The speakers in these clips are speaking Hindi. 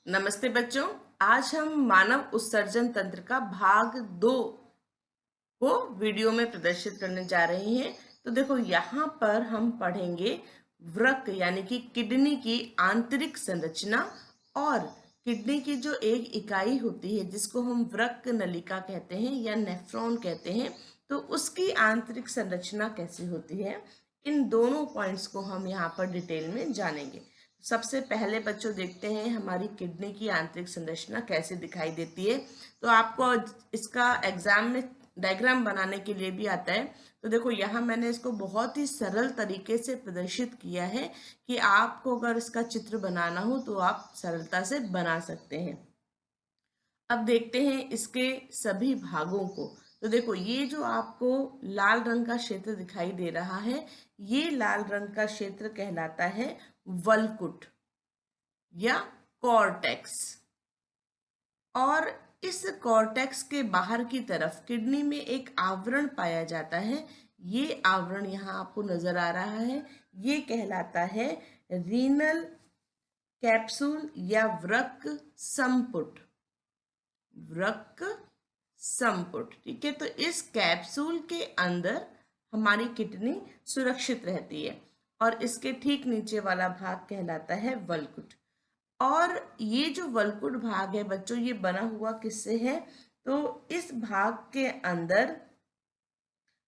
नमस्ते बच्चों। आज हम मानव उत्सर्जन तंत्र का भाग 2 को वीडियो में प्रदर्शित करने जा रहे हैं। तो देखो, यहाँ पर हम पढ़ेंगे वृक्क यानी कि किडनी की आंतरिक संरचना और किडनी की जो एक इकाई होती है जिसको हम वृक्क नलिका कहते हैं या नेफ्रॉन कहते हैं, तो उसकी आंतरिक संरचना कैसी होती है, इन दोनों पॉइंट्स को हम यहाँ पर डिटेल में जानेंगे। सबसे पहले बच्चों देखते हैं हमारी किडनी की आंतरिक संरचना कैसे दिखाई देती है। तो आपको इसका एग्जाम में डायग्राम बनाने के लिए भी आता है। तो देखो, यहाँ मैंने इसको बहुत ही सरल तरीके से प्रदर्शित किया है कि आपको अगर इसका चित्र बनाना हो तो आप सरलता से बना सकते हैं। अब देखते हैं इसके सभी भागों को। तो देखो, ये जो आपको लाल रंग का क्षेत्र दिखाई दे रहा है, ये लाल रंग का क्षेत्र कहलाता है वल्कुट या कॉर्टेक्स। और इस कॉर्टेक्स के बाहर की तरफ किडनी में एक आवरण पाया जाता है। ये आवरण यहाँ आपको नजर आ रहा है, ये कहलाता है रीनल कैप्सूल या वृक्क संपुट। वृक्क संपुट, ठीक है। तो इस कैप्सूल के अंदर हमारी किडनी सुरक्षित रहती है और इसके ठीक नीचे वाला भाग कहलाता है वल्कुट। और ये जो वल्कुट भाग है बच्चों, ये बना हुआ किससे है? तो इस भाग के अंदर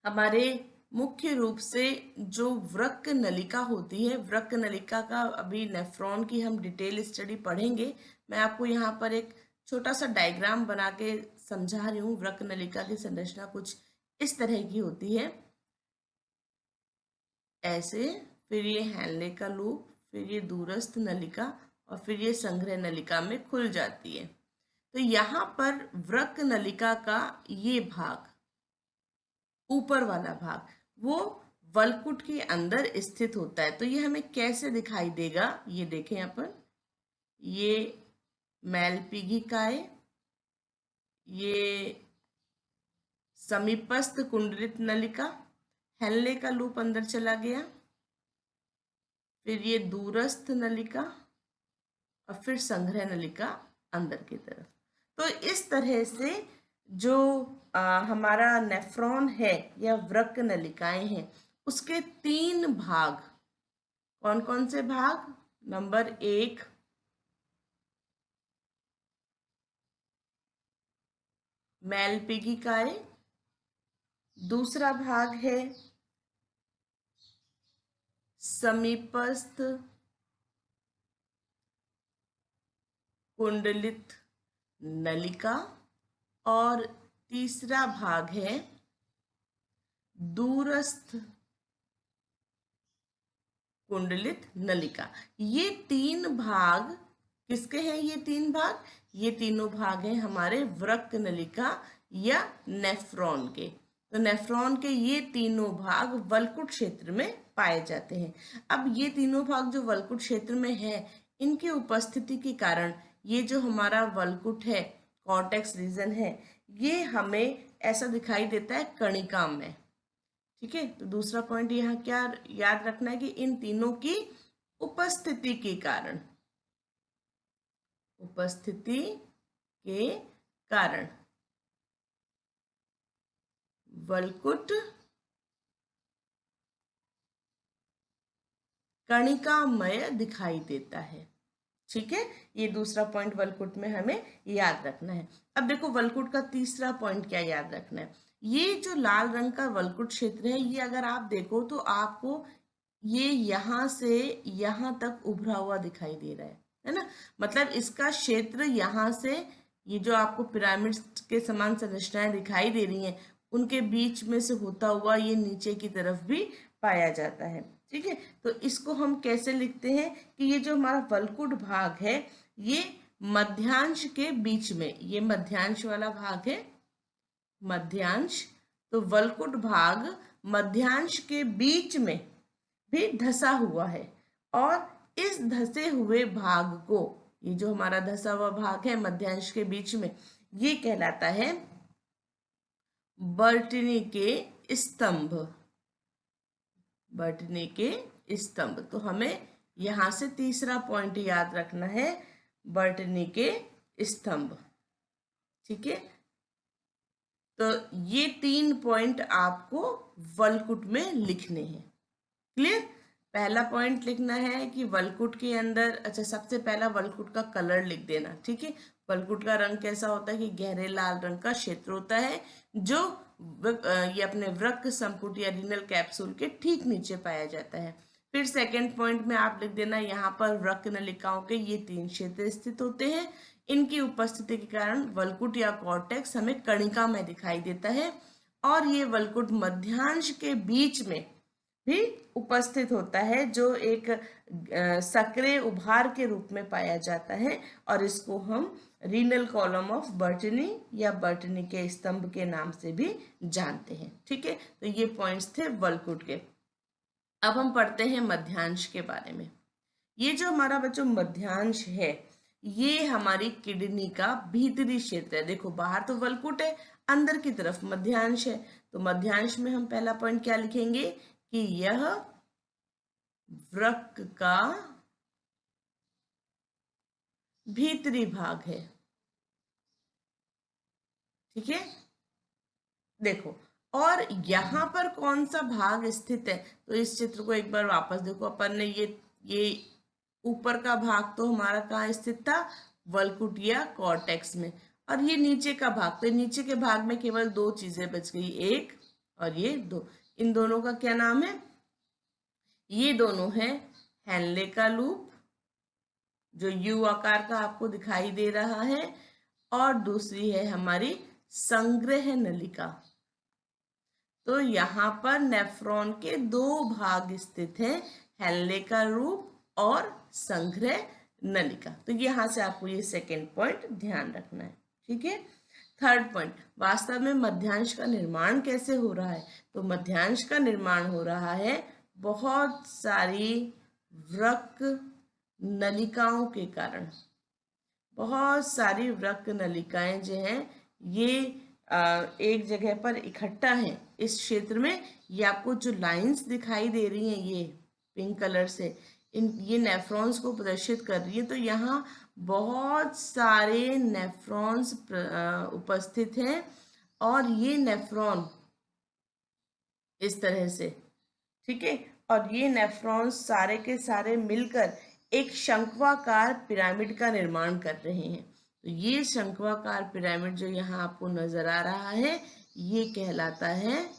हमारे मुख्य रूप से जो वृक्क नलिका होती है, वृक्क नलिका का अभी नेफ्रॉन की हम डिटेल स्टडी पढ़ेंगे। मैं आपको यहाँ पर एक छोटा सा डायग्राम बना के समझा रही हूँ। वृक्क नलिका की संरचना कुछ इस तरह की होती है, ऐसे। फिर ये हैनले का लूप, फिर ये दूरस्थ नलिका और फिर ये संग्रह नलिका में खुल जाती है। तो यहाँ पर वृक्क नलिका का ये भाग, ऊपर वाला भाग, वो वल्कुट के अंदर स्थित होता है। तो ये हमें कैसे दिखाई देगा, ये देखें यहाँ पर। ये मैलपीघिकाएं, ये समीपस्थ कुंडलित नलिका, हैनले का लूप अंदर चला गया, फिर ये दूरस्थ नलिका और फिर संग्रह नलिका अंदर की तरफ। तो इस तरह से जो हमारा नेफ्रॉन है या वृक्क नलिकाएं हैं, उसके 3 भाग, कौन कौन से भाग? नंबर 1 मैलपीघिकाएं, दूसरा भाग है समीपस्थ कुंडलित नलिका और तीसरा भाग है दूरस्थ कुंडलित नलिका। ये 3 भाग किसके हैं? ये 3 भाग, ये तीनों भाग हैं हमारे वृक्क नलिका या नेफ्रॉन के। तो नेफ्रॉन के ये तीनों भाग वल्कुट क्षेत्र में पाए जाते हैं। अब ये तीनों भाग जो वल्कुट क्षेत्र में है, इनकी उपस्थिति के कारण ये जो हमारा वल्कुट है, कॉर्टेक्स रीजन है, ये हमें ऐसा दिखाई देता है कणिका में। ठीक है। तो दूसरा पॉइंट यहाँ क्या याद रखना है कि इन तीनों की उपस्थिति के कारण, उपस्थिति के कारण वल्कुट कणिकामय दिखाई देता है। ठीक है, ये दूसरा पॉइंट वल्कुट में हमें याद रखना है। अब देखो, वल्कुट का तीसरा पॉइंट क्या याद रखना है। ये जो लाल रंग का वल्कुट क्षेत्र है, ये अगर आप देखो तो आपको ये यहाँ से यहाँ तक उभरा हुआ दिखाई दे रहा है ना। मतलब इसका क्षेत्र यहाँ से, ये जो आपको पिरामिड के समान संरचनाएं दिखाई दे रही हैं, उनके बीच में से होता हुआ ये नीचे की तरफ भी पाया जाता है। ठीक है। तो इसको हम कैसे लिखते हैं कि ये जो हमारा वल्कुट भाग है, ये मध्यांश के बीच में, ये मध्यांश वाला भाग है, मध्यांश। तो वल्कुट भाग मध्यांश के बीच में भी धसा हुआ है और इस धसे हुए भाग को, ये जो हमारा धसा हुआ भाग है मध्यांश के बीच में, ये कहलाता है बर्टनी के स्तंभ। बर्टनी के स्तंभ। तो हमें यहां से तीसरा पॉइंट याद रखना है, बर्टनी के स्तंभ। ठीक है, तो ये 3 पॉइंट आपको वलकुट में लिखने हैं। क्लियर? पहला पॉइंट लिखना है कि वलकुट के अंदर, अच्छा सबसे पहला वलकुट का कलर लिख देना। ठीक है, वलकुट का रंग कैसा होता है कि गहरे लाल रंग का क्षेत्र होता है जो ये अपने वृक्क, संपुट या रीनल कैप्सूल के ठीक नीचे पाया जाता है। फिर सेकंड पॉइंट में आप लिख देना, यहाँ पर वृक्क नलिकाओं के ये 3 क्षेत्र स्थित होते हैं। इनकी उपस्थिति के कारण वलकुट या कॉर्टेक्स हमें कणिका में दिखाई देता है, और ये वलकुट मध्यांश के बीच में भी उपस्थित होता है जो एक सक्रिय उभार के रूप में पाया जाता है, और इसको हम रीनल कॉलम ऑफ बर्टनी या बर्टनी के स्तंभ के नाम से भी जानते हैं। ठीक है, तो ये पॉइंट्स थे वलकुट के। अब हम पढ़ते हैं मध्यांश के बारे में। ये जो हमारा बच्चों मध्यांश है, ये हमारी किडनी का भीतरी क्षेत्र है। देखो बाहर तो वलकुट है, अंदर की तरफ मध्यांश है। तो मध्यांश में हम पहला पॉइंट क्या लिखेंगे कि यह वृक्क का भीतरी भाग है। ठीक है, देखो, और यहां पर कौन सा भाग स्थित है, तो इस चित्र को एक बार वापस देखो। अपन ने ये ऊपर का भाग तो हमारा कहाँ स्थित था, वलकुट या कॉर्टेक्स में, और ये नीचे का भाग, तो नीचे के भाग में केवल 2 चीजें बच गई, एक और ये 2। इन दोनों का क्या नाम है, ये दोनों है हेनले का लूप जो यू आकार का आपको दिखाई दे रहा है, और दूसरी है हमारी संग्रह नलिका। तो यहाँ पर नेफ्रॉन के 2 भाग स्थित हैं, हेनले का रूप और संग्रह नलिका। तो यहाँ से आपको ये सेकेंड पॉइंट ध्यान रखना है। ठीक है, थर्ड पॉइंट, वास्तव में मध्यांश का निर्माण कैसे हो रहा है, तो मध्यांश का निर्माण हो रहा है बहुत सारी वृक्क नलिकाओं के कारण। बहुत सारी वृक्क नलिकाएं जो हैं ये एक जगह पर इकट्ठा हैं इस क्षेत्र में। ये आपको जो लाइंस दिखाई दे रही हैं ये पिंक कलर से, ये नेफ्रॉन्स को प्रदर्शित कर रही है। तो यहाँ बहुत सारे नेफ्रॉन्स उपस्थित हैं, और ये नेफ्रॉन इस तरह से, ठीक है, और ये नेफ्रॉन्स सारे के सारे मिलकर एक शंक्वाकार पिरामिड का निर्माण कर रहे हैं। तो ये शंक्वाकार पिरामिड जो यहाँ आपको नजर आ रहा है, ये कहलाता है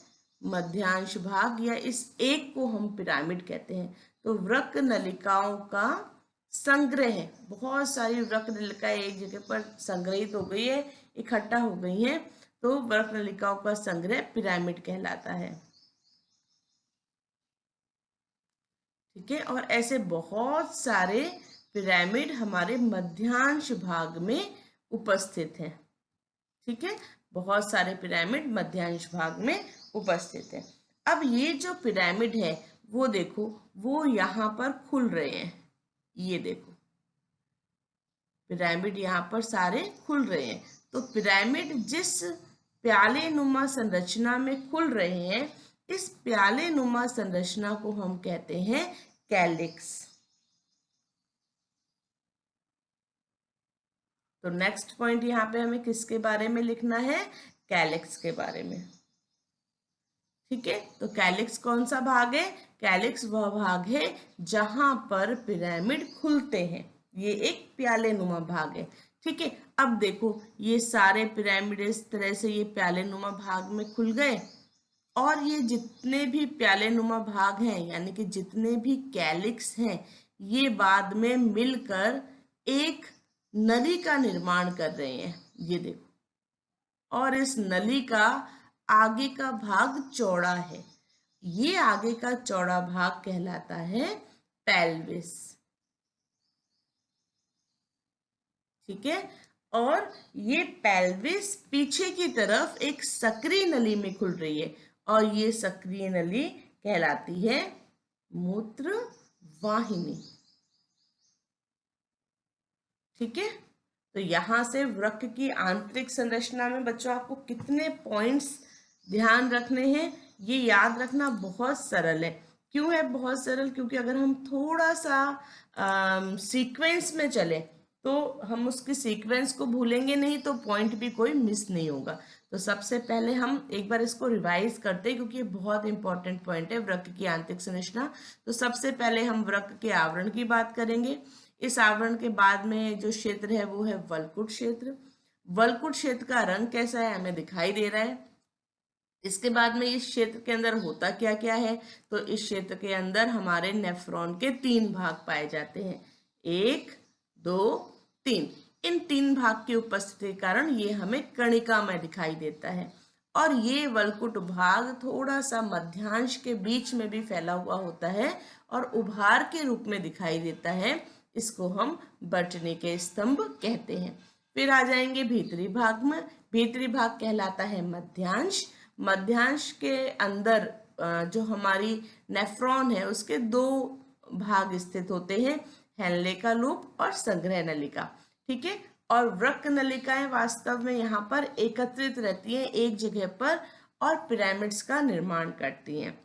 मध्यांश भाग, या इस एक को हम पिरामिड कहते हैं। तो वृक्क नलिकाओं का संग्रह है, बहुत सारी वृक्क नलिकाएं एक जगह पर संग्रहित हो गई है, इकट्ठा हो गई हैं, तो वृक्क नलिकाओं का संग्रह पिरामिड कहलाता है। ठीक है, और ऐसे बहुत सारे पिरामिड हमारे मध्यांश भाग में उपस्थित हैं। ठीक है, बहुत सारे पिरामिड मध्यांश भाग में उपस्थित हैं। अब ये जो पिरामिड है वो देखो, वो यहाँ पर खुल रहे हैं। ये देखो पिरामिड यहाँ पर सारे खुल रहे हैं। तो पिरामिड जिस प्याले नुमा संरचना में खुल रहे हैं, इस प्याले नुमा संरचना को हम कहते हैं कैलिक्स। तो नेक्स्ट पॉइंट यहाँ पे हमें किसके बारे में लिखना है, कैलिक्स के बारे में। ठीक है, तो कैलिक्स कौन सा भाग है, कैलिक्स वह भाग है जहां पर पिरामिड खुलते हैं। ये एक प्याले नुमा भाग है। ठीक है, अब देखो ये सारे पिरामिड इस तरह से ये प्याले नुमा भाग में खुल गए, और ये जितने भी प्याले नुमा भाग हैं, यानी कि जितने भी कैलिक्स हैं, ये बाद में मिलकर एक नली का निर्माण कर रहे हैं। ये देखो, और इस नली का आगे का भाग चौड़ा है। ये आगे का चौड़ा भाग कहलाता है पेल्विस। ठीक है, और ये पेल्विस पीछे की तरफ एक सक्रिय नली में खुल रही है, और ये सक्रिय नली कहलाती है मूत्र वाहिनी। ठीक है, तो यहां से वृक्क की आंतरिक संरचना में बच्चों आपको कितने पॉइंट्स ध्यान रखने हैं, ये याद रखना बहुत सरल है। क्यों है बहुत सरल, क्योंकि अगर हम थोड़ा सा सीक्वेंस में चले तो हम उसकी सीक्वेंस को भूलेंगे नहीं, तो पॉइंट भी कोई मिस नहीं होगा। तो सबसे पहले हम एक बार इसको रिवाइज करते हैं, क्योंकि ये बहुत इंपॉर्टेंट पॉइंट है, वृक्क की आंतरिक संरचना। तो सबसे पहले हम वृक्क के आवरण की बात करेंगे। इस आवरण के बाद में जो क्षेत्र है वो है वल्कुट क्षेत्र। वल्कुट क्षेत्र का रंग कैसा है, हमें दिखाई दे रहा है। इसके बाद में इस क्षेत्र के अंदर होता क्या क्या है, तो इस क्षेत्र के अंदर हमारे नेफ्रॉन के 3 भाग पाए जाते हैं, 1 2 3। इन 3 भाग की उपस्थिति के कारण ये हमें कणिका में दिखाई देता है। और ये वल्कुट भाग थोड़ा सा मध्यांश के बीच में भी फैला हुआ होता है और उभार के रूप में दिखाई देता है। इसको हम बटनी के स्तंभ कहते हैं। फिर आ जाएंगे भीतरी भाग में। भीतरी भाग कहलाता है मध्यांश। मध्यांश के अंदर जो हमारी नेफ्रॉन है उसके 2 भाग स्थित होते हैं, हेनले का लूप और संग्रह नलिका। ठीक है। और वृक्क नलिकाएं वास्तव में यहाँ पर एकत्रित रहती हैं एक जगह पर और पिरामिड्स का निर्माण करती हैं।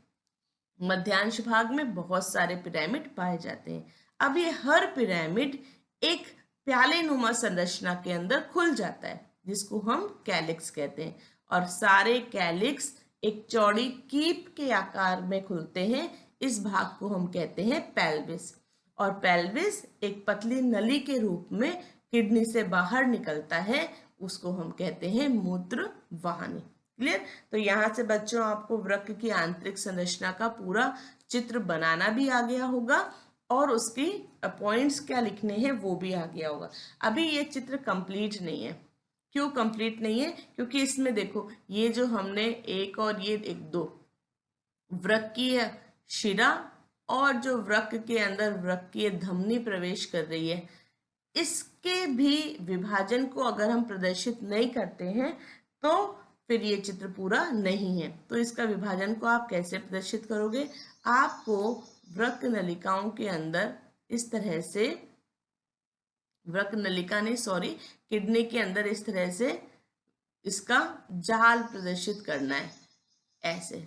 मध्यांश भाग में बहुत सारे पिरामिड पाए जाते हैं। अब ये हर पिरामिड एक प्याले नुमा संरचना के अंदर खुल जाता है, जिसको हम कैलिक्स कहते हैं। और सारे कैलिक्स एक चौड़ी कीप के आकार में खुलते हैं। इस भाग को हम कहते हैं पेल्विस। और पेल्विस एक पतली नली के रूप में किडनी से बाहर निकलता है, उसको हम कहते हैं मूत्र वाहिनी। क्लियर। तो यहाँ से बच्चों आपको वृक्क की आंतरिक संरचना का पूरा चित्र बनाना भी आ गया होगा और उसकी पॉइंट्स क्या लिखने हैं वो भी आ गया होगा। अभी ये चित्र कंप्लीट नहीं है। क्यों कंप्लीट नहीं है, क्योंकि इसमें देखो ये जो हमने एक और ये एक दो वृक्कीय शिरा और जो वृक्क के अंदर वृक्कीय धमनी प्रवेश कर रही है, इसके भी विभाजन को अगर हम प्रदर्शित नहीं करते हैं तो फिर ये चित्र पूरा नहीं है। तो इसका विभाजन को आप कैसे प्रदर्शित करोगे, आपको वृक्क नलिकाओं के अंदर इस तरह से, वृक्क नलिका नहीं सॉरी, किडनी के अंदर इस तरह से इसका जाल प्रदर्शित करना है, ऐसे।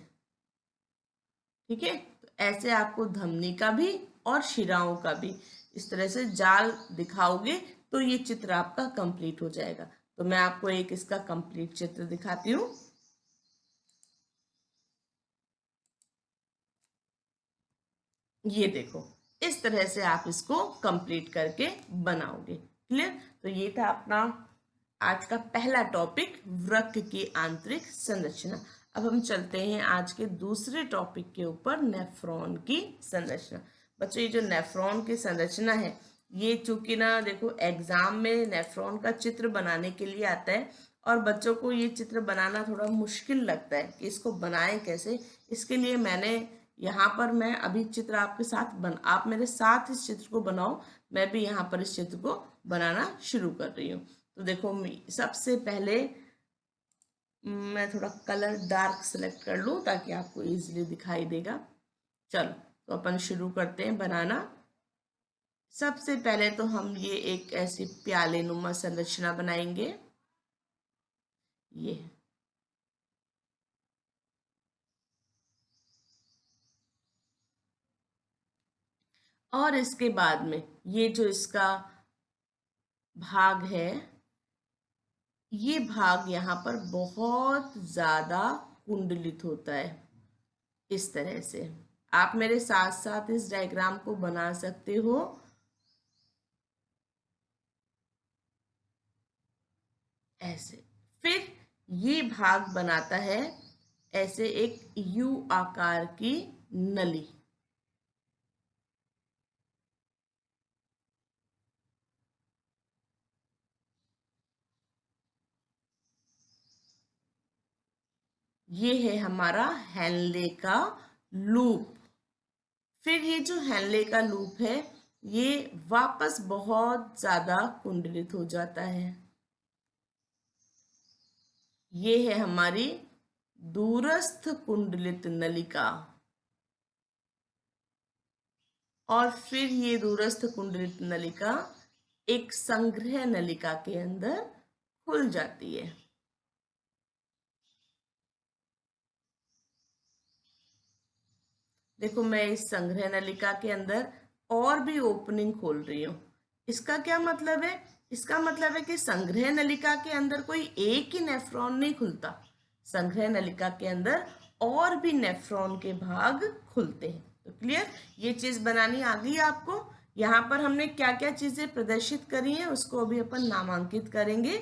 ठीक है। तो ऐसे आपको धमनी का भी और शिराओं का भी इस तरह से जाल दिखाओगे तो ये चित्र आपका कंप्लीट हो जाएगा। तो मैं आपको एक इसका कंप्लीट चित्र दिखाती हूँ। ये देखो, इस तरह से आप इसको कंप्लीट करके बनाओगे। क्लियर। तो ये था अपना आज का पहला टॉपिक, वृक्क की आंतरिक संरचना। अब हम चलते हैं आज के दूसरे टॉपिक के ऊपर, नेफ्रॉन की संरचना। बच्चों ये जो नेफ्रॉन की संरचना है, ये चूंकि ना देखो एग्जाम में नेफ्रॉन का चित्र बनाने के लिए आता है और बच्चों को ये चित्र बनाना थोड़ा मुश्किल लगता है कि इसको बनाएं कैसे। इसके लिए मैंने यहाँ पर मैं अभी चित्र आपके साथ आप मेरे साथ इस चित्र को बनाओ, मैं भी यहाँ पर इस चित्र को बनाना शुरू कर रही हूँ। तो देखो सबसे पहले मैं थोड़ा कलर डार्क सेलेक्ट कर लूँ ताकि आपको इजीली दिखाई देगा। चलो तो अपन शुरू करते हैं बनाना। सबसे पहले तो हम ये एक ऐसी प्याले नुमा संरचना बनाएंगे, ये। और इसके बाद में ये जो इसका भाग है, ये भाग यहाँ पर बहुत ज्यादा कुंडलित होता है। इस तरह से आप मेरे साथ साथ इस डायग्राम को बना सकते हो। ऐसे फिर ये भाग बनाता है ऐसे एक यू आकार की नली। ये है हमारा हेनले का लूप। फिर ये जो हेनले का लूप है ये वापस बहुत ज्यादा कुंडलित हो जाता है। ये है हमारी दूरस्थ कुंडलित नलिका। और फिर ये दूरस्थ कुंडलित नलिका एक संग्रह नलिका के अंदर खुल जाती है। देखो मैं इस संग्रह नलिका के अंदर और भी ओपनिंग खोल रही हूँ। इसका क्या मतलब है? इसका मतलब है कि संग्रह नलिका के अंदर कोई एक ही नेफ्रॉन नहीं खुलता, संग्रह नलिका के अंदर और भी नेफ्रॉन के भाग खुलते हैं। तो क्लियर, ये चीज बनानी आ गई आपको। यहाँ पर हमने क्या क्या चीजें प्रदर्शित करी हैं उसको अभी अपन नामांकित करेंगे।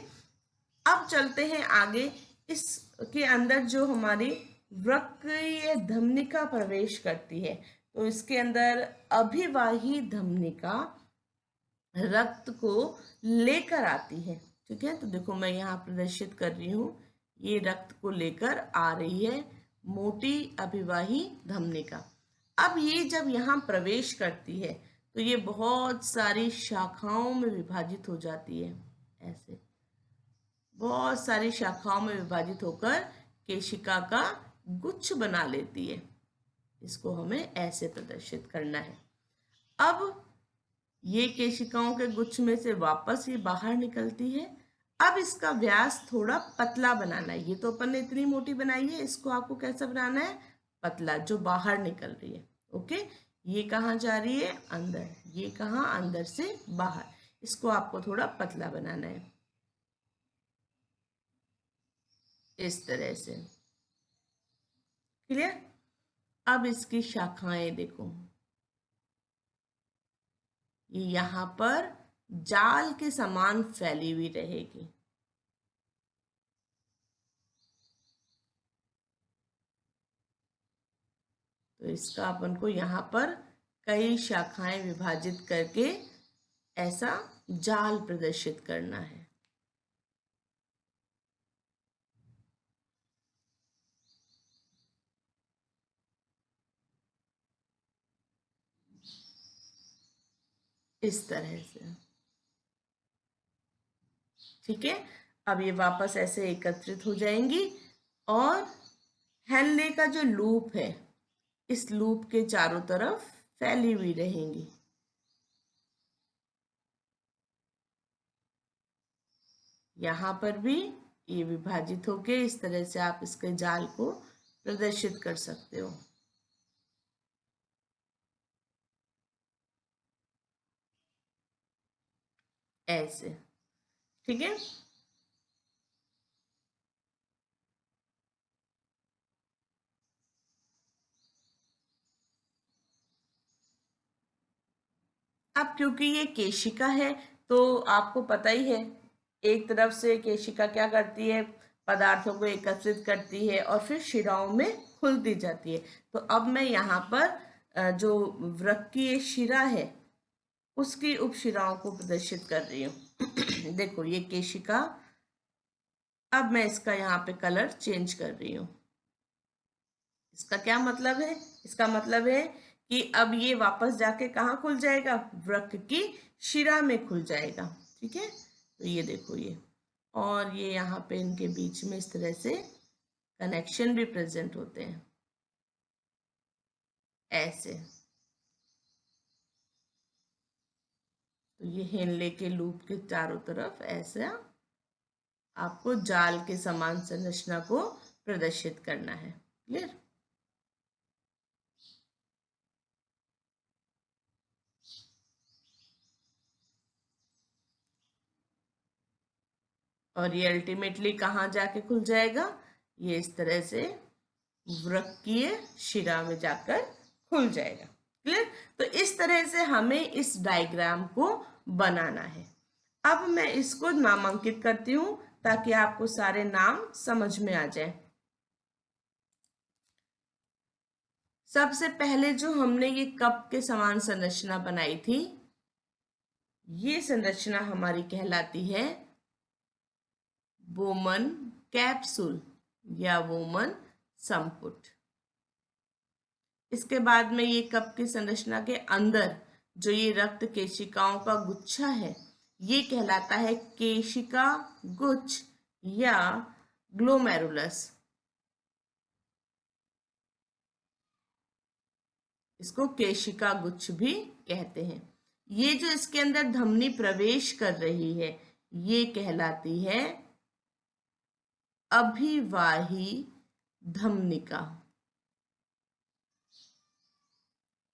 अब चलते हैं आगे। इसके अंदर जो हमारी वृक्कीय धमनिका प्रवेश करती है, तो इसके अंदर अभिवाही धमनिका रक्त को लेकर आती है। ठीक है, तो देखो मैं यहाँ प्रदर्शित कर रही हूँ, ये रक्त को लेकर आ रही है मोटी अभिवाही धमनिका। अब ये जब यहाँ प्रवेश करती है तो ये बहुत सारी शाखाओं में विभाजित हो जाती है, ऐसे बहुत सारी शाखाओं में विभाजित होकर केशिका का गुच्छ बना लेती है। इसको हमें ऐसे प्रदर्शित करना है। अब ये केशिकाओं के गुच्छ में से वापस ये बाहर निकलती है। अब इसका व्यास थोड़ा पतला बनाना है। ये तो अपन ने इतनी मोटी बनाई है, इसको आपको कैसा बनाना है? पतला, जो बाहर निकल रही है। ओके, ये कहाँ जा रही है? अंदर। ये कहाँ? अंदर से बाहर। इसको आपको थोड़ा पतला बनाना है, इस तरह से। क्लियर? अब इसकी शाखाएं देखो, ये यहाँ पर जाल के समान फैली हुई रहेगी। तो इसका अपन को यहाँ पर कई शाखाएं विभाजित करके ऐसा जाल प्रदर्शित करना है। इस तरह से। ठीक है, अब ये वापस ऐसे एकत्रित हो जाएंगी और हेनले का जो लूप है, इस लूप के चारों तरफ फैली हुई रहेंगी। यहाँ पर भी ये विभाजित होके इस तरह से आप इसके जाल को प्रदर्शित कर सकते हो। ऐसे। ठीक है, अब क्योंकि ये केशिका है तो आपको पता ही है, एक तरफ से केशिका क्या करती है? पदार्थों को एकत्रित करती है और फिर शिराओं में खुलती जाती है। तो अब मैं यहाँ पर जो वृक्कीय शिरा है उसकी उपशिराओं को प्रदर्शित कर रही हूँ। देखो ये केशिका, अब मैं इसका यहाँ पे कलर चेंज कर रही हूँ। इसका क्या मतलब है? इसका मतलब है कि अब ये वापस जाके कहाँ खुल जाएगा? वृक्क की शिरा में खुल जाएगा। ठीक है, तो ये देखो ये, और ये यहाँ पे इनके बीच में इस तरह से कनेक्शन भी प्रेजेंट होते हैं, ऐसे। तो ये हेनले के लूप के चारों तरफ ऐसा आपको जाल के समान संरचना को प्रदर्शित करना है। क्लियर? और ये अल्टीमेटली कहाँ जाके खुल जाएगा? ये इस तरह से वृक्कीय शिरा में जाकर खुल जाएगा। क्लियर? तो इस तरह से हमें इस डायग्राम को बनाना है। अब मैं इसको नामांकित करती हूँ ताकि आपको सारे नाम समझ में आ जाए। सबसे पहले जो हमने ये कप के समान संरचना बनाई थी, ये संरचना हमारी कहलाती है वोमन कैप्सूल या वोमन संपुट। इसके बाद में ये कप की संरचना के अंदर जो ये रक्त केशिकाओं का गुच्छा है, ये कहलाता है केशिका गुच्छ या ग्लोमेरुलस। इसको केशिका गुच्छ भी कहते हैं। ये जो इसके अंदर धमनी प्रवेश कर रही है, ये कहलाती है अभिवाही धमनिका।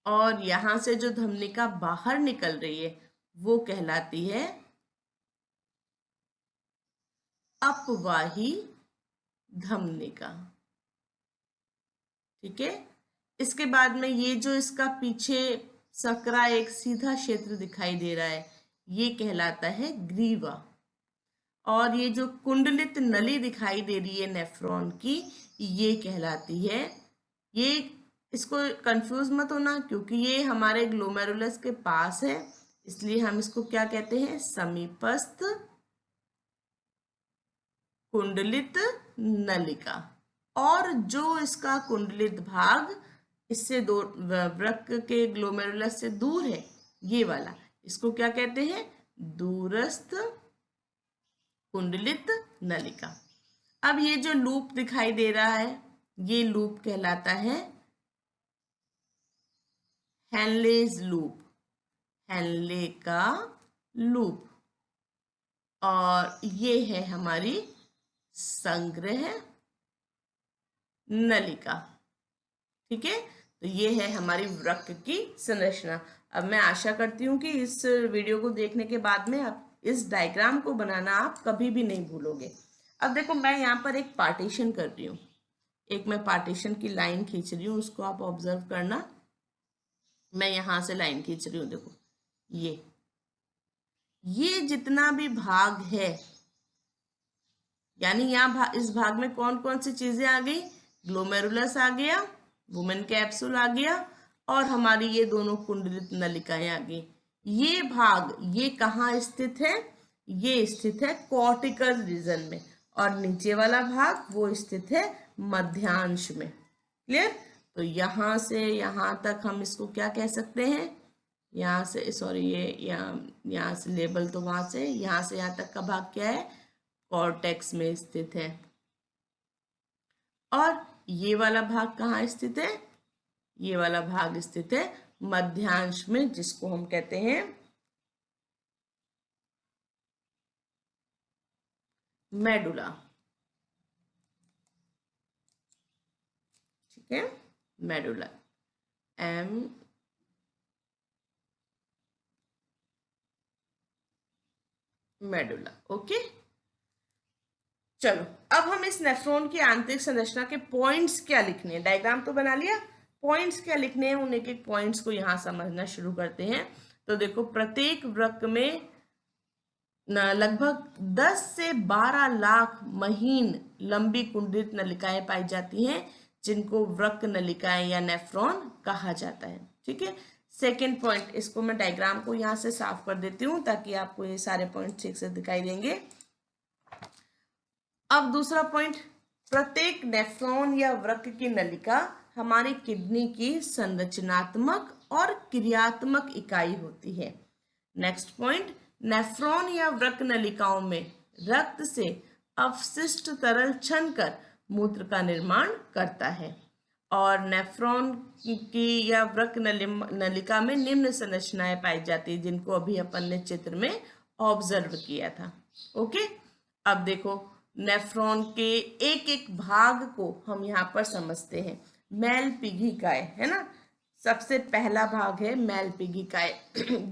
और यहां से जो धमनिका बाहर निकल रही है वो कहलाती है अपवाही धमनिका। ठीक है, इसके बाद में ये जो इसका पीछे सकरा एक सीधा क्षेत्र दिखाई दे रहा है, ये कहलाता है ग्रीवा। और ये जो कुंडलित नली दिखाई दे रही है नेफ्रॉन की, ये कहलाती है, ये इसको कंफ्यूज मत होना क्योंकि ये हमारे ग्लोमेरुलस के पास है, इसलिए हम इसको क्या कहते हैं, समीपस्थ कुंडलित नलिका। और जो इसका कुंडलित भाग इससे दो वृक्क के ग्लोमेरुलस से दूर है, ये वाला, इसको क्या कहते हैं, दूरस्थ कुंडलित नलिका। अब ये जो लूप दिखाई दे रहा है, ये लूप कहलाता है हेनलेज लूप, हेनले का लूप। और ये है हमारी संग्रह नलिका। ठीक है, तो ये है हमारी वृक्क की संरचना। अब मैं आशा करती हूँ कि इस वीडियो को देखने के बाद में आप इस डायग्राम को बनाना आप कभी भी नहीं भूलोगे। अब देखो, मैं यहाँ पर एक पार्टीशन कर रही हूँ, एक मैं पार्टीशन की लाइन खींच रही हूँ, उसको आप ऑब्जर्व करना। मैं यहाँ से लाइन खींच रही हूँ, देखो ये जितना भी भाग है, यानी यहाँ इस भाग में कौन कौन सी चीजें आ गई, ग्लोमेरुलस आ गया, वुमेन कैप्सूल आ गया, और हमारी ये दोनों कुंडलित नलिकाएं आ गई। ये भाग ये कहाँ स्थित है, ये स्थित है कॉर्टिकल रीजन में, और नीचे वाला भाग वो स्थित है मध्यांश में। क्लियर? तो यहाँ से यहाँ तक हम इसको क्या कह सकते हैं, यहाँ से सॉरी, ये यहाँ से लेबल, तो वहां से यहाँ तक का भाग क्या है, कॉर्टेक्स में स्थित है। और ये वाला भाग कहाँ स्थित है, ये वाला भाग स्थित है मध्यांश में, जिसको हम कहते हैं मेडुला। ठीक है, मेडुला, मेडुला। ओके, चलो अब हम इस नेफ्रॉन की आंतरिक संरचना के पॉइंट्स क्या लिखने हैं, डायग्राम तो बना लिया, पॉइंट्स क्या लिखने हैं, उन एक एक पॉइंट्स को यहाँ समझना शुरू करते हैं। तो देखो, प्रत्येक वृक्क में लगभग 10 से 12 लाख महीन लंबी कुंडलित नलिकाएं पाई जाती हैं, जिनको वृक्क नलिकाएं या नेफ्रॉन कहा जाता है। ठीक है, सेकेंड पॉइंट, इसको मैं डायग्राम को यहाँ से साफ कर देती हूँ ताकि आपको ये सारे पॉइंट ठीक से दिखाई देंगे। अब दूसरा पॉइंट, प्रत्येक नेफ्रॉन या वृक्क की नलिका हमारी किडनी की संरचनात्मक और क्रियात्मक इकाई होती है। नेक्स्ट पॉइंट, नेफ्रॉन या वृक्क नलिकाओं में रक्त से अवशिष्ट तरल छनकर मूत्र का निर्माण करता है। और नेफ्रॉन की या वृक्क नलिका में निम्न संरचनाएं पाई जाती है, जिनको अभी अपन ने चित्र में ऑब्जर्व किया था। ओके, अब देखो, नेफ्रॉन के एक एक भाग को हम यहाँ पर समझते हैं। मेलपिघिकाय है ना, सबसे पहला भाग है मेलपिघिकाय।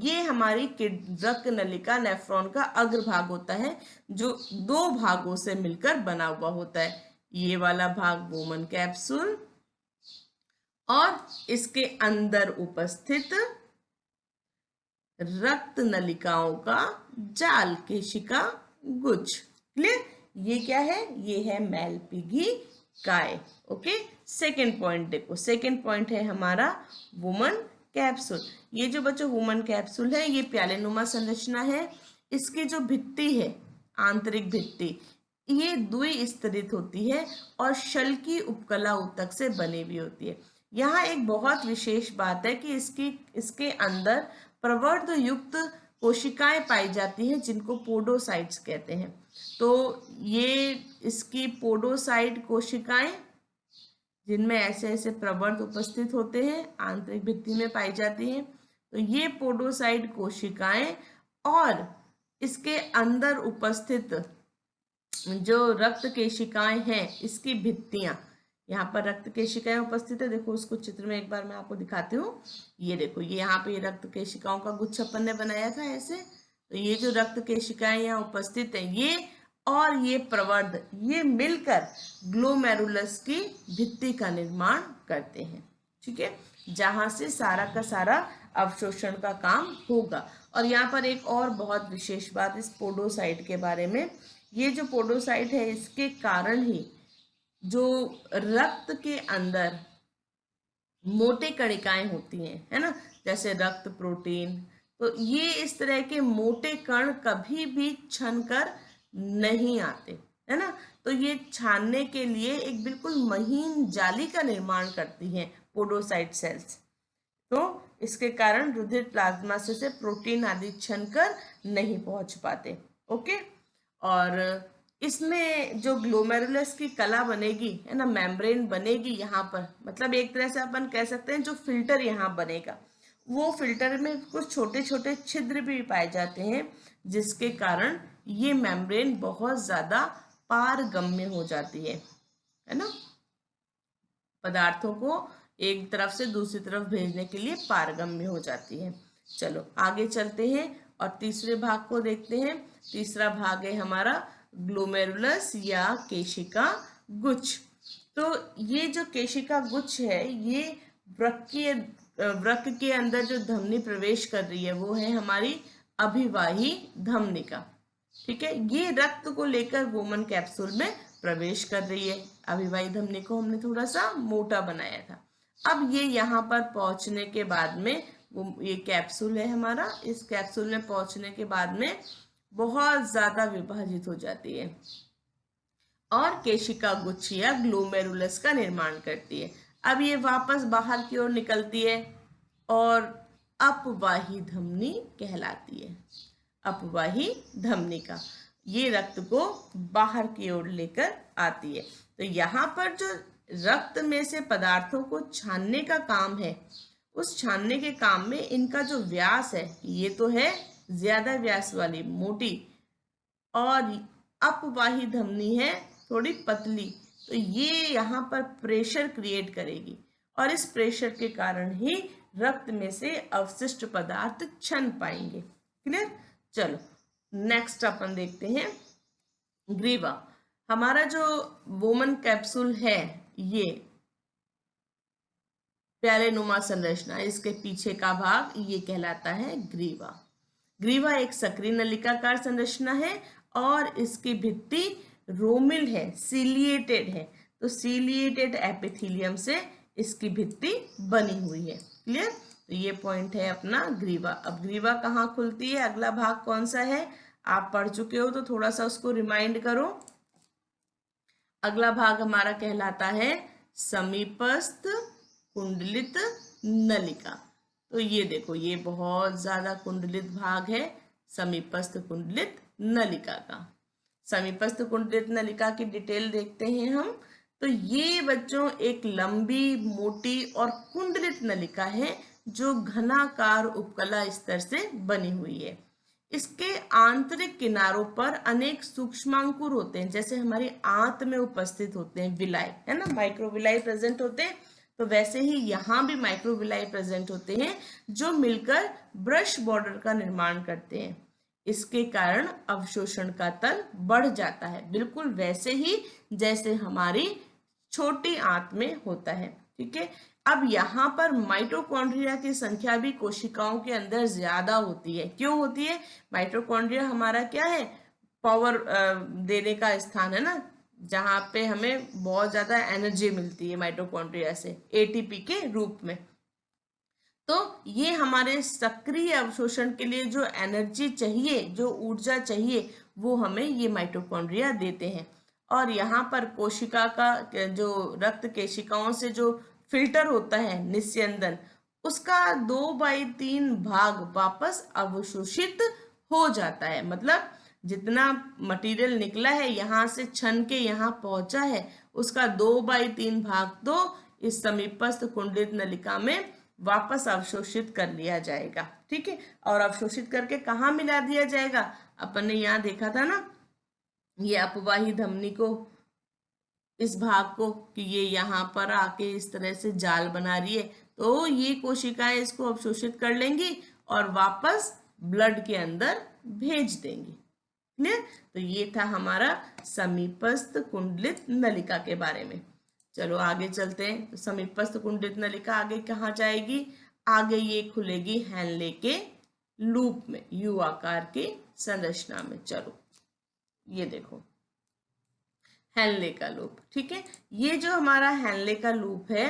ये हमारी वृक्क नलिका नेफ्रॉन का अग्रभाग होता है, जो दो भागों से मिलकर बना हुआ होता है। ये वाला भाग वुमेन कैप्सूल, और इसके अंदर उपस्थित रक्त नलिकाओं का जाल, केशिका गुच्छ। क्लियर? ये क्या है, ये है मेलपिघिकाय। ओके, सेकेंड पॉइंट देखो, सेकेंड पॉइंट है हमारा वुमेन कैप्सूल। ये जो बच्चों वुमेन कैप्सूल है, ये प्यालेनुमा संरचना है। इसकी जो भित्ति है, आंतरिक भित्ति, ये द्विस्तरित होती है और शल की उपकला ऊतक से बनी हुई होती है। यहाँ एक बहुत विशेष बात है कि इसके अंदर प्रवर्ध युक्त कोशिकाएं पाई जाती हैं, जिनको पोडोसाइट्स कहते हैं। तो ये इसकी पोडोसाइट कोशिकाएं, जिनमें ऐसे ऐसे प्रवर्ध उपस्थित होते हैं, आंतरिक भित्ति में पाई जाती हैं। तो ये पोडोसाइट कोशिकाएं और इसके अंदर उपस्थित जो रक्त केशिकाएं हैं, इसकी भित्तियां, यहाँ पर रक्त केशिकाएं उपस्थित है। देखो उसको चित्र में एक बार मैं आपको दिखाती हूँ। ये देखो, ये यहाँ पे रक्त केशिकाओं का गुच्छ अपन ने बनाया था ऐसे। तो ये जो रक्त केशिकाएं यहाँ उपस्थित है, ये और ये प्रवर्ध, ये मिलकर ग्लोमेरुलस की भित्ति का निर्माण करते हैं। ठीक है, जहां से सारा का सारा अवशोषण का काम होगा। और यहाँ पर एक और बहुत विशेष बात इस पोडोसाइट के बारे में, ये जो पोडोसाइट है इसके कारण ही जो रक्त के अंदर मोटे कणिकाएं होती हैं, है ना, जैसे रक्त प्रोटीन, तो ये इस तरह के मोटे कण कभी भी छन कर नहीं आते, है ना। तो ये छानने के लिए एक बिल्कुल महीन जाली का निर्माण करती हैं पोडोसाइट सेल्स। तो इसके कारण रुधिर प्लाज्मा से प्रोटीन आदि छन कर नहीं पहुंच पाते। ओके, और इसमें जो ग्लोमेरुलस की कला बनेगी, है ना, मेम्ब्रेन बनेगी यहाँ पर, मतलब एक तरह से अपन कह सकते हैं जो फिल्टर यहाँ बनेगा, वो फिल्टर में कुछ छोटे छोटे छिद्र भी पाए जाते हैं, जिसके कारण ये मेम्ब्रेन बहुत ज्यादा पारगम्य हो जाती है ना, पदार्थों को एक तरफ से दूसरी तरफ भेजने के लिए पारगम्य हो जाती है। चलो आगे चलते हैं और तीसरे भाग को देखते हैं। तीसरा भाग है हमारा ग्लोमेरुलस या केशिका गुच्छ। तो ये जो केशिका गुच्छ है, ये वृक्क के अंदर जो धमनी प्रवेश कर रही है वो है हमारी अभिवाही धमनिका। ठीक है, ये रक्त को लेकर वोमन कैप्सूल में प्रवेश कर रही है। अभिवाही धमनी को हमने थोड़ा सा मोटा बनाया था। अब ये यहाँ पर पहुंचने के बाद में, वो ये कैप्सूल है हमारा, इस कैप्सूल में पहुंचने के बाद में बहुत ज्यादा विभाजित हो जाती है और केशिका गुच्छ या ग्लोमेरुलस का निर्माण करती है। अब ये वापस बाहर की ओर निकलती है और अपवाही धमनी कहलाती है। अपवाही धमनिका ये रक्त को बाहर की ओर लेकर आती है। तो यहाँ पर जो रक्त में से पदार्थों को छानने का काम है, उस छानने के काम में इनका जो व्यास है, ये तो है ज्यादा व्यास वाली मोटी, और अपवाही धमनी है थोड़ी पतली। तो ये यहाँ पर प्रेशर क्रिएट करेगी और इस प्रेशर के कारण ही रक्त में से अवशिष्ट पदार्थ छन पाएंगे। क्लियर? चलो नेक्स्ट अपन देखते हैं ग्रीवा। हमारा जो वोमन कैप्सूल है, ये प्याले नुमा संरचना, इसके पीछे का भाग ये कहलाता है ग्रीवा। ग्रीवा एक सक्रिय नलिकाकार संरचना है और इसकी भित्ति रोमिल है, सीलिएटेड है। तो सीलिएटेड एपिथेलियम से इसकी भित्ति बनी हुई है। क्लियर? तो ये पॉइंट है अपना ग्रीवा। अब ग्रीवा कहाँ खुलती है, अगला भाग कौन सा है, आप पढ़ चुके हो तो थोड़ा सा उसको रिमाइंड करो। अगला भाग हमारा कहलाता है समीपस्थ कुंडलित नलिका। तो ये देखो, ये बहुत ज्यादा कुंडलित भाग है समीपस्थ कुंडलित नलिका का। समीपस्थ कुंडलित नलिका की डिटेल देखते हैं हम। तो ये बच्चों एक लंबी, मोटी और कुंडलित नलिका है जो घनाकार उपकला स्तर से बनी हुई है। इसके आंतरिक किनारों पर अनेक सूक्ष्मांकुर होते हैं, जैसे हमारी आंत में उपस्थित होते हैं विलाई, है ना, माइक्रोविलाई प्रेजेंट होते हैं। तो वैसे ही यहाँ भी माइक्रोविलाई प्रेजेंट होते हैं जो मिलकर ब्रश बॉर्डर का निर्माण करते हैं। इसके कारण अवशोषण का तल बढ़ जाता है, बिल्कुल वैसे ही जैसे हमारी छोटी आंत में होता है। ठीक है, अब यहाँ पर माइटोकॉन्ड्रिया की संख्या भी कोशिकाओं के अंदर ज्यादा होती है। क्यों होती है? माइटोकॉन्ड्रिया हमारा क्या है, पावर देने का स्थान है ना, जहाँ पे हमें बहुत ज्यादा एनर्जी मिलती है माइटोकॉन्ड्रिया से एटीपी के रूप में। तो ये हमारे सक्रिय अवशोषण के लिए जो एनर्जी चाहिए, जो ऊर्जा चाहिए, वो हमें ये माइटोकॉन्ड्रिया देते हैं। और यहाँ पर कोशिका का जो रक्त केशिकाओं से जो फिल्टर होता है निस्यंदन, उसका 2/3 भाग वापस अवशोषित हो जाता है। मतलब जितना मटेरियल निकला है यहाँ से छन के यहाँ पहुंचा है, उसका 2/3 भाग तो इस समीपस्थ कुंडलित नलिका में वापस अवशोषित कर लिया जाएगा। ठीक है, और अवशोषित करके कहाँ मिला दिया जाएगा, अपन ने यहाँ देखा था ना, ये अपवाही धमनी को इस भाग को कि ये यहाँ पर आके इस तरह से जाल बना रही है, तो ये कोशिकाएं इसको अवशोषित कर लेंगी और वापस ब्लड के अंदर भेज देंगी। क्लियर? तो ये था हमारा समीपस्थ कुंडलित नलिका के बारे में। चलो आगे चलते हैं। तो समीपस्थ कुंडलित नलिका आगे कहाँ जाएगी? आगे ये खुलेगी हेनले के लूप में, यू आकार की संरचना में। चलो ये देखो हेनले का लूप। ठीक है, ये जो हमारा हेनले का लूप है,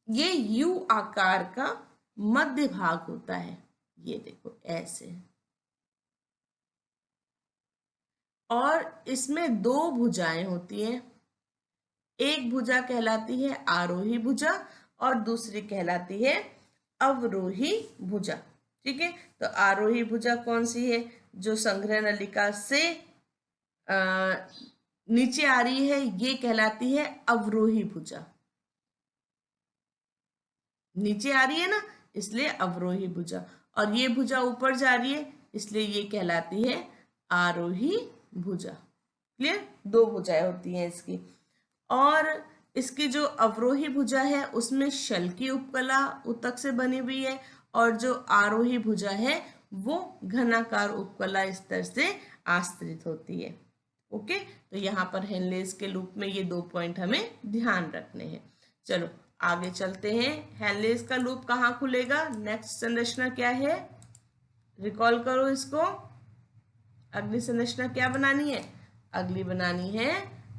ये यू आकार का मध्य भाग होता है। ये देखो ऐसे, और इसमें दो भुजाएं होती हैं। एक भुजा कहलाती है आरोही भुजा और दूसरी कहलाती है अवरोही भुजा। ठीक है, तो आरोही भुजा कौन सी है? जो संग्रह नलिका से नीचे आ रही है, ये कहलाती है अवरोही भुजा। नीचे आ रही है ना, इसलिए अवरोही भुजा। और ये भुजा ऊपर जा रही है, इसलिए ये कहलाती है आरोही भुजा। क्लियर? दो भुजाएं होती हैं इसकी। और इसकी जो अवरोही भुजा है उसमें शल की उपकला उत्तक से बनी हुई है, और जो आरोही भुजा है वो घनाकार उपकला स्तर से आश्रित होती है। ओके, तो यहाँ पर हेनलेस के लूप में ये 2 पॉइंट हमें ध्यान रखने हैं। चलो आगे चलते हैं। हेनलेस का लूप कहाँ खुलेगा? नेक्स्ट संरचना क्या है? रिकॉल करो इसको। अगली संरचना क्या बनानी है? अगली बनानी है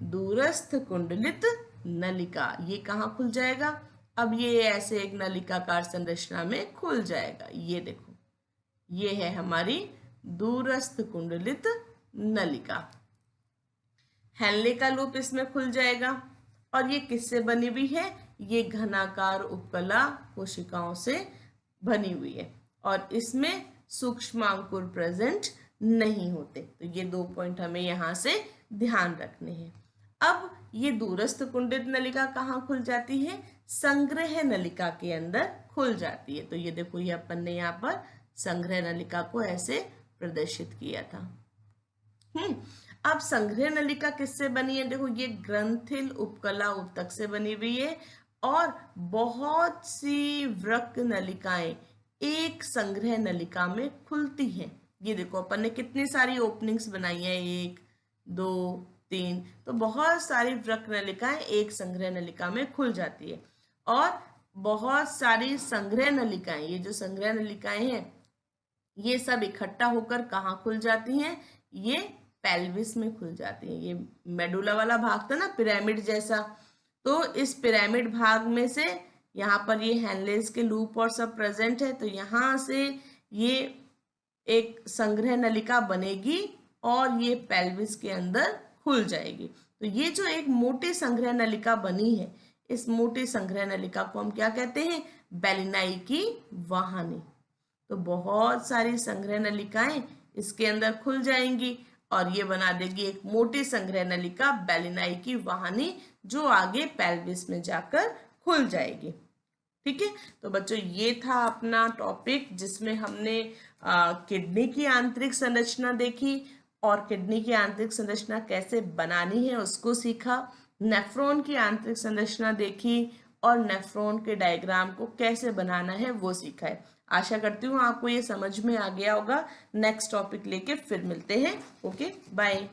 दूरस्थ कुंडलित नलिका। ये कहाँ खुल जाएगा? अब ये ऐसे एक नलिकाकार संरचना में खुल जाएगा। ये देखो, ये है हमारी दूरस्थ कुंडलित नलिका। हेनले का लूप इसमें खुल जाएगा। और ये किससे बनी हुई है? ये घनाकार उपकला कोशिकाओं से बनी हुई है, और इसमें सूक्ष्मांकुर प्रेजेंट नहीं होते। तो ये 2 पॉइंट हमें यहाँ से ध्यान रखने हैं। अब ये दूरस्थ कुंडलित नलिका कहाँ खुल जाती है? संग्रह नलिका के अंदर खुल जाती है। तो ये देखो, ये अपन ने यहाँ पर संग्रह नलिका को ऐसे प्रदर्शित किया था। अब संग्रह नलिका किससे बनी है? देखो, ये ग्रंथिल उपकला उत्तक से बनी हुई है, और बहुत सी वृक्क नलिकाएं एक संग्रह नलिका में खुलती हैं। ये देखो, अपन ने कितनी सारी ओपनिंग्स बनाई है, 1 2 3, तो बहुत सारी वृक्क नलिकाएं एक संग्रह नलिका में खुल जाती है। और बहुत सारी संग्रह नलिकाएं, ये जो संग्रह नलिकाएं हैं, ये सब इकट्ठा होकर कहाँ खुल जाती हैं? ये पेल्विस में खुल जाती हैं। ये मेडुला वाला भाग था ना, पिरामिड जैसा, तो इस पिरामिड भाग में से यहाँ पर ये हेनलेस के लूप और सब प्रेजेंट है, तो यहाँ से ये एक संग्रह नलिका बनेगी और ये पेल्विस के अंदर खुल जाएगी। तो ये जो एक मोटी संग्रह नलिका बनी है, इस मोटी संग्रह नलिका को हम क्या कहते हैं? बेलिनाई की वाहिनी। तो बहुत सारी संग्रह नलिकाएं इसके अंदर खुल जाएंगी और ये बना देगी एक मोटी संग्रह नलिका, बेलिनाई की वाहिनी, जो आगे पेल्विस में जाकर खुल जाएगी। ठीक है, तो बच्चों ये था अपना टॉपिक, जिसमें हमने किडनी की आंतरिक संरचना देखी और किडनी की आंतरिक संरचना कैसे बनानी है उसको सीखा। नेफ्रॉन की आंतरिक संरचना देखी और नेफ्रॉन के डायग्राम को कैसे बनाना है वो सीखा है। आशा करती हूँ आपको ये समझ में आ गया होगा। नेक्स्ट टॉपिक लेके फिर मिलते हैं। Okay, bye.